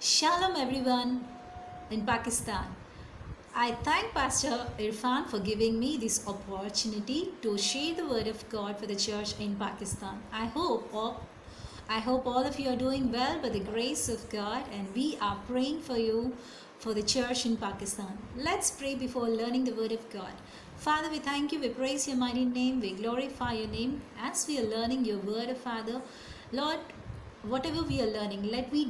Shalom everyone in Pakistan. I thank Pastor Irfan for giving me this opportunity to share the word of God for the church in Pakistan. I hope all of you are doing well by the grace of God, and we are praying for you for the church in Pakistan. Let's pray before learning the word of God. Father, we thank you, we praise your mighty name, we glorify your name as we are learning your word, Father. Lord, whatever we are learning, let we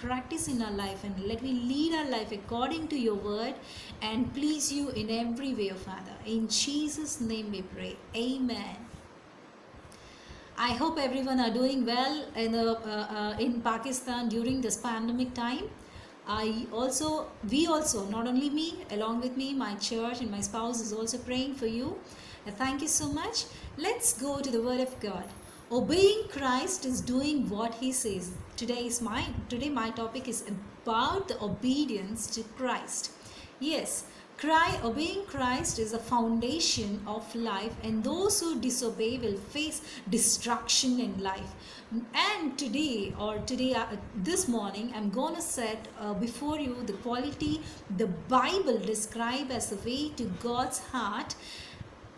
practice in our life, and let we lead our life according to your word and please you in every way, Father. In Jesus' name we pray. Amen. I hope everyone are doing well in Pakistan during this pandemic time. We also, not only me, along with me, my church and my spouse is also praying for you. Thank you so much. Let's go to the Word of God. Obeying Christ is doing what He says. Today my topic is about the obedience to Christ. Yes, obeying Christ is a foundation of life, and those who disobey will face destruction in life. And this morning, I'm going to set before you the quality the Bible describes as the way to God's heart,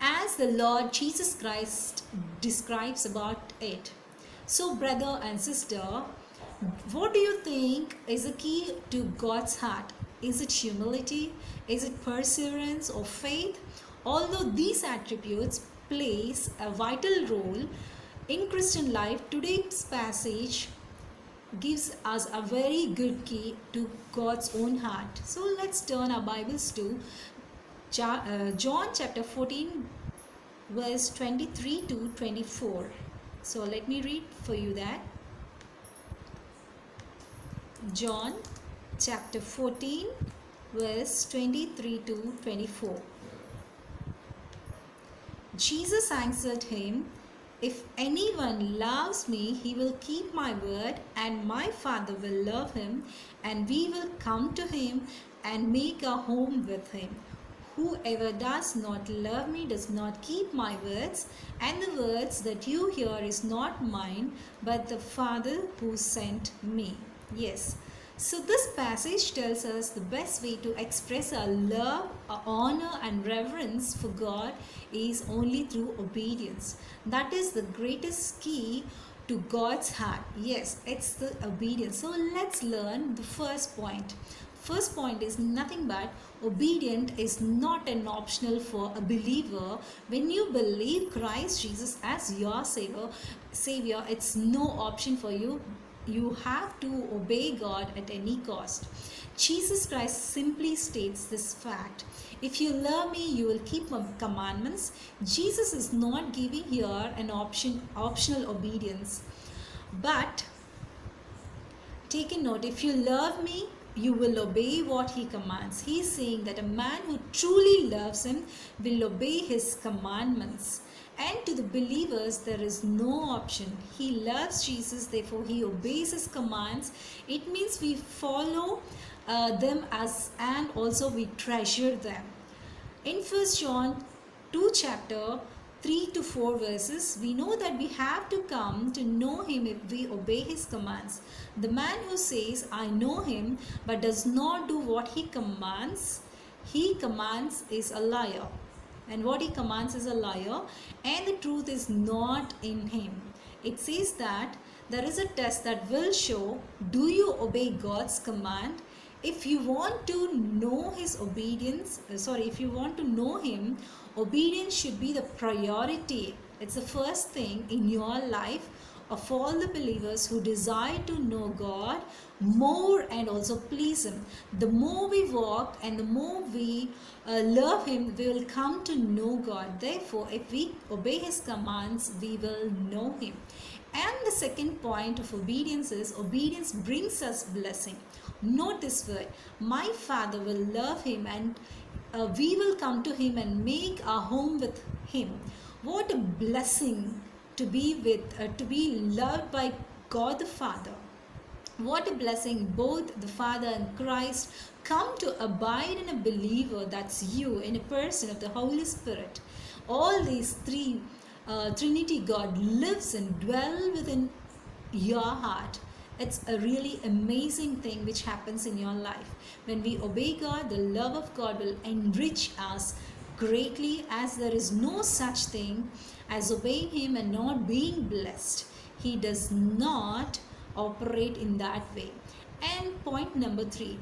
as the Lord Jesus Christ describes about it. So, brother and sister, what do you think is the key to God's heart? Is it humility? Is it perseverance or faith? Although these attributes plays a vital role in Christian life, today's passage gives us a very good key to God's own heart. So let's turn our Bibles to John chapter 14 verse 23 to 24. So let me read for you that. John chapter 14 verse 23 to 24. Jesus answered him, "If anyone loves me, he will keep my word, and my Father will love him, and we will come to him and make a home with him. Whoever does not love me does not keep my words, and the words that you hear is not mine, but the Father who sent me." Yes. So this passage tells us the best way to express our love, our honor and reverence for God is only through obedience. That is the greatest key to God's heart. Yes, it's the obedience. So let's learn the first point. First point is nothing but obedient is not an optional for a believer. When you believe Christ Jesus as your savior, it's no option for you. You have to obey God at any cost. Jesus Christ simply states this fact: if you love me, you will keep my commandments. Jesus is not giving here an optional obedience, but take a note, if you love me, you will obey what he commands. He is saying that a man who truly loves him will obey his commandments. And to the believers, there is no option. He loves Jesus, therefore he obeys his commands. It means we follow them and also we treasure them. In 1 John 2 chapter 3 to 4 verses, we know that we have to come to know him if we obey his commands. The man who says, "I know him," but does not do what he commands is a liar. And what he commands is a liar, and the truth is not in him. It says that there is a test that will show, do you obey God's command? If you want to know if you want to know him, obedience should be the priority. It's the first thing in your life of all the believers who desire to know God more and also please him. The more we walk and the more we love him, we will come to know God. Therefore, if we obey his commands, we will know him. And the second point of obedience is obedience brings us blessing. Note this word: my Father will love him, and we will come to him and make our home with him. What a blessing to be loved by God the Father. What a blessing both the Father and Christ come to abide in a believer, that's you, in a person of the Holy Spirit. All these Trinity God lives and dwell within your heart. It's a really amazing thing which happens in your life. When we obey God, the love of God will enrich us greatly, as there is no such thing as obeying Him and not being blessed. He does not operate in that way. And point number 3,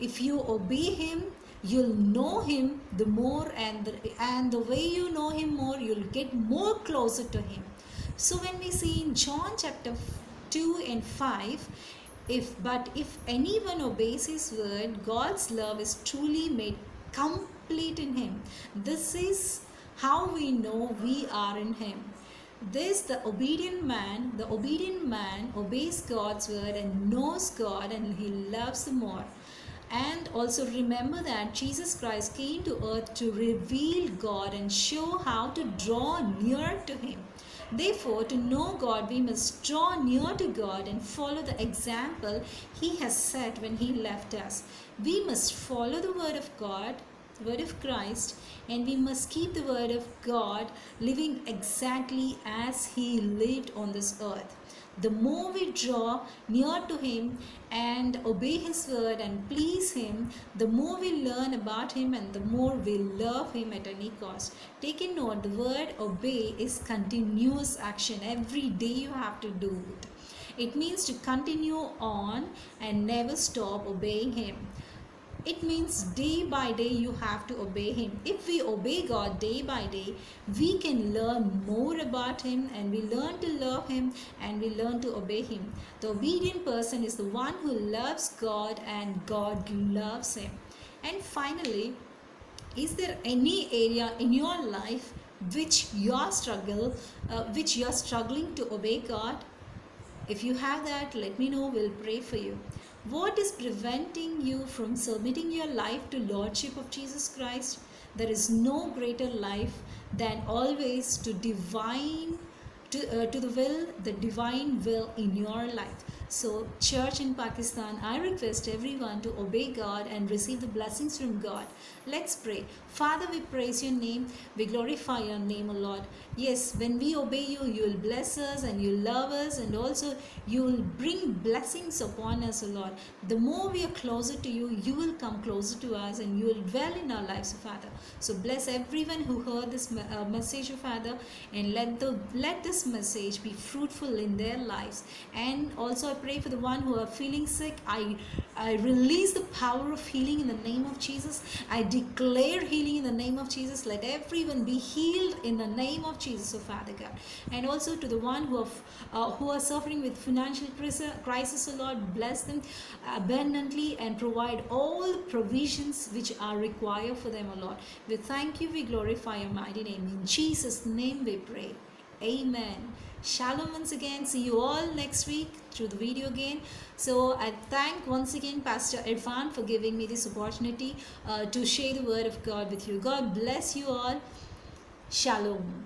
if you obey Him, you'll know Him the more, and the way you know Him more, you'll get more closer to Him. So when we see in John chapter 2 and 5, if anyone obeys His word, God's love is truly made complete in Him. This is how we know we are in Him. The obedient man obeys God's word and knows God, and he loves the more. And also remember that Jesus Christ came to earth to reveal God and show how to draw near to Him. Therefore, to know God, we must draw near to God and follow the example He has set when He left us. We must follow the word of God, the word of Christ, and we must keep the word of God, living exactly as He lived on this earth. The more we draw near to Him and obey His word and please Him, the more we learn about Him and the more we love Him at any cost. Take a note, the word obey is continuous action. Every day you have to do it. It means to continue on and never stop obeying Him. It means day by day you have to obey Him. If we obey God day by day, we can learn more about Him, and we learn to love Him, and we learn to obey Him. The obedient person is the one who loves God and God loves him. And finally, is there any area in your life which you are struggling to obey God? If you have that, let me know. We'll pray for you. What is preventing you from submitting your life to Lordship of Jesus Christ? There is no greater life than always to the divine will in your life. So, church in Pakistan, I request everyone to obey God and receive the blessings from God. Let's pray. Father, we praise your name. We glorify your name, O Lord. Yes, when we obey you, you will bless us and you love us, and also you will bring blessings upon us, O Lord. The more we are closer to you, you will come closer to us and you will dwell in our lives, O Father. So bless everyone who heard this message, O Father, and let this message be fruitful in their lives. And also I pray for the one who are feeling sick. I release the power of healing in the name of Jesus. I declare healing in the name of Jesus. Let everyone be healed in the name of Jesus, oh Father God. And also to the one who are suffering with financial crisis, oh Lord, bless them abundantly and provide all the provisions which are required for them, oh Lord. We thank you, we glorify your mighty name. In Jesus' name we pray. Amen. Shalom once again. See you all next week through the video again. So I thank once again Pastor Irfan for giving me this opportunity to share the word of God with you. God bless you all. Shalom.